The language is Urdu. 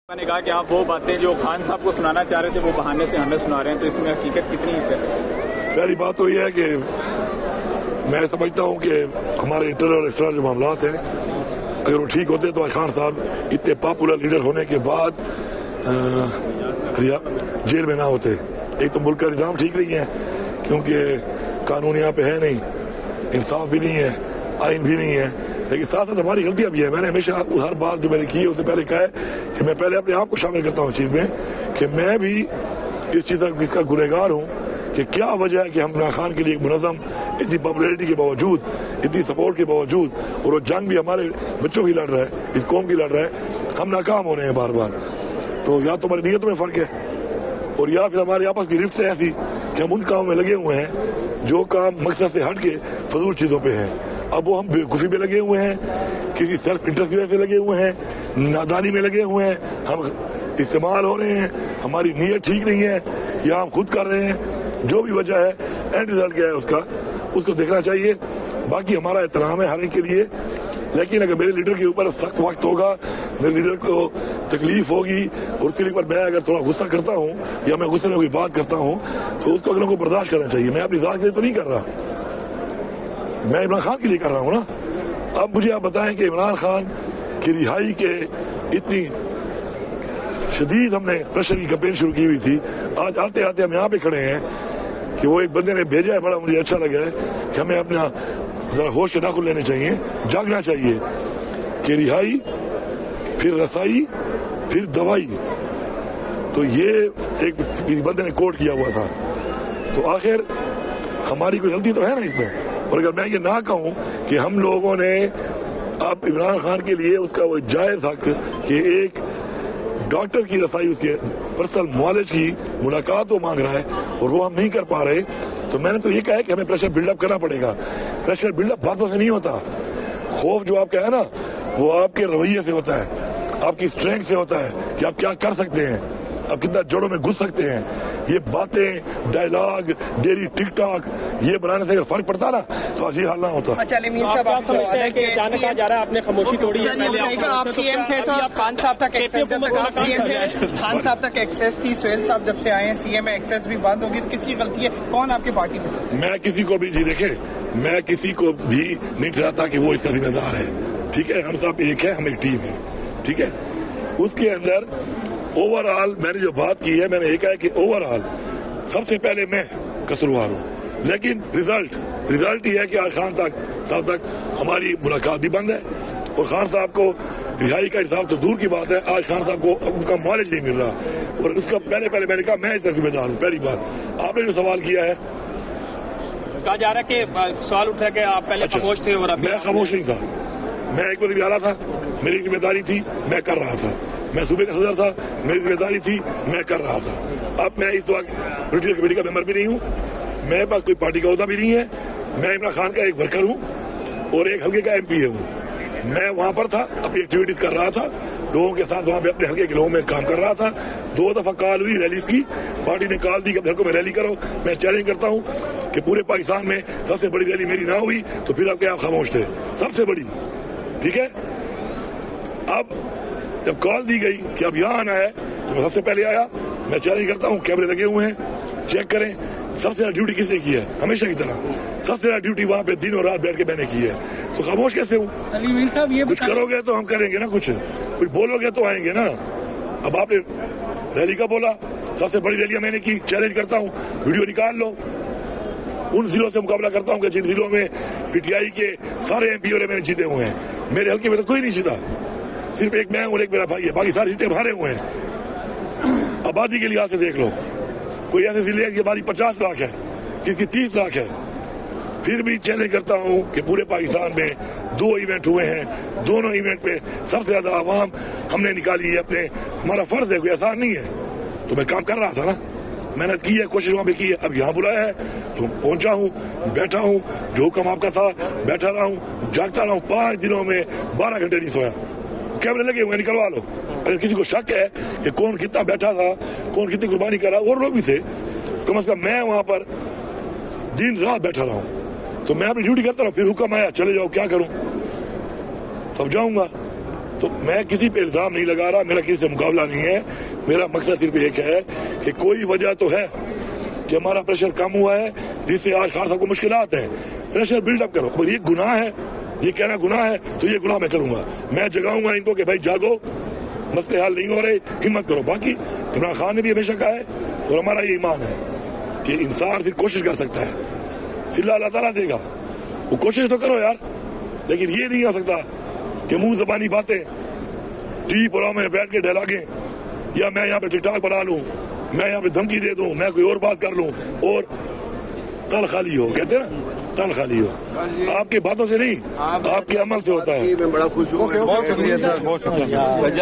میں نے کہا کہ آپ وہ باتیں جو خان صاحب کو سنانا چاہ رہے تھے وہ بہانے سے ہمیں سنا رہے ہیں، تو اس میں حقیقت کتنی ہے؟ پہلی بات تو یہ ہے کہ میں سمجھتا ہوں کہ ہمارے انٹرنل اور ایکسٹرنل جو معاملات ہیں اگر وہ ٹھیک ہوتے تو خان صاحب اتنے پاپولر لیڈر ہونے کے بعد جیل میں نہ ہوتے. ایک تو ملک کا نظام ٹھیک نہیں ہے کیونکہ قانون یہاں پہ ہے نہیں، انصاف بھی نہیں ہے، آئین بھی نہیں ہے، لیکن ساتھ ساتھ ہماری غلطیاں بھی ہیں. میں نے ہمیشہ ہر بات جو میں نے کی اس سے پہلے کہا ہے کہ میں پہلے اپنے آپ کو شامل کرتا ہوں چیز میں کہ میں بھی اس چیز کا گنہگار ہوں کہ کیا وجہ ہے کہ ہم عمران خان کے لیے ایک منظم اتنی پاپولیرٹی کے باوجود، اتنی سپورٹ کے باوجود، اور وہ جنگ بھی ہمارے بچوں کی لڑ رہا ہے، اس قوم کی لڑ رہا ہے، ہم ناکام ہو رہے ہیں بار بار. تو یا تو ہماری نیتوں میں فرق ہے اور یا پھر ہمارے آپس کی رفت ایسی کہ ہم ان کاموں میں لگے ہوئے ہیں جو کام مقصد سے ہٹ کے فضول چیزوں پہ ہیں. اب وہ ہم بےوقوفی پہ لگے ہوئے ہیں، کسی سیلف انٹرسٹ کی وجہ سے لگے ہوئے ہیں، نادانی میں لگے ہوئے ہیں، ہم استعمال ہو رہے ہیں، ہماری نیت ٹھیک نہیں ہے یا ہم خود کر رہے ہیں. جو بھی وجہ ہے اینڈ ریزلٹ کیا ہے اس کو دیکھنا چاہیے. باقی ہمارا احترام ہے ہر ایک کے لیے، لیکن اگر میرے لیڈر کے اوپر سخت وقت ہوگا، میرے لیڈر کو تکلیف ہوگی اور اس کے لیے میں اگر تھوڑا غصہ کرتا ہوں یا میں غصے میں کوئی بات کرتا ہوں تو اس کو اگلوں کو برداشت کرنا چاہیے. میں اپنی ذات کے لیے تو نہیں کر رہا، میں عمران خان کے لیے کر رہا ہوں نا. اب مجھے آپ بتائیں کہ عمران خان کی رہائی کے اتنی شدید ہم نے پریشر کی کمپین شروع کی ہوئی تھی، آج آتے آتے ہم یہاں پہ کھڑے ہیں کہ وہ ایک بندے نے بھیجا ہے، بڑا مجھے اچھا لگا ہے کہ ہمیں اپنا ذرا ہوش کے ناخن لینے چاہیے، جاگنا چاہیے کہ رہائی پھر رسائی پھر دوائی. تو یہ ایک کسی بندے نے کوٹ کیا ہوا تھا. تو آخر ہماری کوئی غلطی تو ہے نا اس میں. اور اگر میں یہ نہ کہوں کہ ہم لوگوں نے اب عمران خان کے لیے اس کا وہ جائز حق کہ ایک ڈاکٹر کی رسائی، اس کے پرسنل معالج کی ملاقات وہ مانگ رہا ہے اور وہ ہم نہیں کر پا رہے، تو میں نے تو یہ کہا ہے کہ ہمیں پریشر بلڈ اپ کرنا پڑے گا. پریشر بلڈ اپ باتوں سے نہیں ہوتا. خوف جو آپ کا ہے نا وہ آپ کے رویے سے ہوتا ہے، آپ کی اسٹرینتھ سے ہوتا ہے کہ آپ کیا کر سکتے ہیں، آپ کتنا جڑوں میں گھس سکتے ہیں. یہ باتیں، ڈائلاگ، ڈیلی ٹک ٹاک یہ بنانے سے اگر فرق پڑتا نا تو آج یہ حال نہ ہوتا. اچھا علیم صاحب، آپ سمجھتے ہیں کہ اچانک کہا جا رہا ہے آپ نے خاموشی توڑی ہے؟ آپ سی ایم تھے تو خان صاحب تک ایکسیس، جب تک آپ سی ایم تھے خان صاحب تک ایکسیس تھی، سہیل صاحب جب سے آئے ہیں سی ایم میں ایکسیس بھی بند ہوگی، تو کس کی غلطی ہے؟ کون آپ کی پارٹی میں سے؟ میں کسی کو بھی دیکھیں، میں کسی کو بھی نہیں ٹھہراتا کہ وہ اس کا ذمہ دار ہے. ٹھیک ہے، ہم سب ایک ہے، ہم ایک ٹیم ہے. ٹھیک ہے، اس کے اندر اوور آل میں نے جو بات کی ہے، میں نے یہ کہا کہ اوور آل سب سے پہلے میں قصوروار ہوں، لیکن رزلٹ یہ ہے کہ آج خان صاحب تک ہماری ملاقات بھی بند ہے اور خان صاحب کو رہائی کا حساب تو دور کی بات ہے، آج خان صاحب کو ان کا معالج نہیں مل رہا. اور اس کا پہلے میں نے کہا میں اس کا ذمہ دار ہوں. پہلی بات آپ نے جو سوال کیا ہے، کہا جا رہا ہے کہ سوال اٹھا کہ آپ پہلے خاموش تھے اور میں خاموش نہیں تھا. میں ایک وزیر اعلیٰ تھا، میری ذمہ داری تھی، میں کر رہا تھا. میں صوبے کا صدر تھا، میری ذمہ داری تھی، میں کر رہا تھا. اب میں اس وقت پولیٹیکل کمیٹی کا ممبر بھی نہیں ہوں، میرے پاس کوئی پارٹی کا عہدہ بھی نہیں ہے. میں عمران خان کا ایک ورکر ہوں اور ایک حلقے کا MP ہوں. میں وہاں پر تھا، اپنی ایکٹیویٹیز کر رہا تھا، لوگوں کے ساتھ وہاں پہ اپنے حلقے کے لوگوں میں کام کر رہا تھا. 2 دفعہ کال ہوئی ریلیز کی، پارٹی نے کال دی کہ اپنے حلقوں میں ریلی کرو. میں چیلنج کرتا ہوں کہ پورے پاکستان میں سب سے بڑی ریلی میری نہ ہوئی تو پھر آپ کے آپ خاموش تھے، سب سے بڑی. ٹھیک ہے، اب جب کال دی گئی کہ اب یہاں آنا ہے تو میں سب سے پہلے آیا. میں چیلنج کرتا ہوں، کیمرے لگے ہوئے ہیں، چیک کریں. سب سے زیادہ ڈیوٹی کس نے کی ہے؟ ہمیشہ کی طرح سب سے زیادہ ڈیوٹی وہاں پہ دن اور رات بیٹھ کے میں نے کی ہے. تو خاموش کیسے ہوں؟ کچھ کرو گے تو ہم کریں گے نا، کچھ بولو گے تو آئیں گے نا. اب آپ نے ریلی کا بولا، سب سے بڑی ریلیاں میں نے کی. چیلنج کرتا ہوں، ویڈیو نکال لو. ان ضلعوں سے مقابلہ کرتا ہوں کہ جن ضلعوں میں PTI کے سارے MP میں نے جیتے ہوئے ہیں. میرے حلقے میں تو کوئی نہیں جیتا، صرف ایک میں اور ایک میرا بھائی ہے، باقی ساری سیٹیں ہارے ہوئے ہیں. آبادی کے لحاظ سے دیکھ لو، کوئی ایسے ضلع ہے کہ آبادی 50 لاکھ ہے، کسی کی 30 لاکھ ہے. پھر بھی چیلنج کرتا ہوں کہ پورے پاکستان میں 2 ایونٹ ہوئے ہیں، دونوں ایونٹ پہ سب سے زیادہ عوام ہم نے نکالی ہے. اپنے ہمارا فرض ہے، کوئی آسان نہیں ہے. تو میں کام کر رہا تھا نا، محنت کی ہے، کوشش وہاں پہ کی ہے. اب یہاں بلایا ہے تو پہنچا ہوں، بیٹھا ہوں، جو حکم آپ کا تھا بیٹھا رہا ہوں، جاگتا رہا ہوں. 5 دنوں میں 12 گھنٹے نہیں سویا. کیمرے لگے ہوئے، نکلوا لو. اگر کسی کو شک ہے کہ کون کتنا بیٹھا تھا، کون کتنی قربانی کر رہا، اور لوگ بھی تھے، کم از کم میں وہاں پر دن رات بیٹھا رہا ہوں. تو میں اپنی ڈیوٹی کرتا رہا. پھر حکم آیا چلے جاؤ، کیا کروں؟ تب جاؤں گا. تو میں کسی پہ الزام نہیں لگا رہا, میرا کسی سے مقابلہ نہیں ہے. میرا مقصد صرف ایک ہے کہ کوئی وجہ تو ہے کہ ہمارا پریشر کم ہوا ہے جس سے آج خان صاحب کو مشکلات ہیں. پریشر بلڈ اپ کرو. اگر یہ گناہ ہے, یہ کہنا گناہ ہے, تو یہ گناہ میں کروں گا. میں جگاؤں گا ان کو کہ بھائی جاگو, مسئلے حل نہیں ہو رہے, ہمت کرو. باقی عمران خان نے بھی ہمیشہ کہا ہے اور ہمارا یہ ایمان ہے کہ انسان صرف کوشش کر سکتا ہے, صلہ اللہ تعالیٰ دے گا. وہ کوشش تو کرو یار, لیکن یہ نہیں ہو سکتا کہ منہ زبانی باتیں ٹی وی پروگرام میں بیٹھ کے ڈائلاگیں, یا میں یہاں پہ ٹک ٹاک بنا لوں, میں یہاں پہ دھمکی دے دوں, میں کوئی اور بات کر لوں اور تل خالی ہو, کہتے ہیں نا تل خالی ہو. آپ کی باتوں سے نہیں, آپ کے عمل سے ہوتا ہے. میں بڑا خوش ہوں.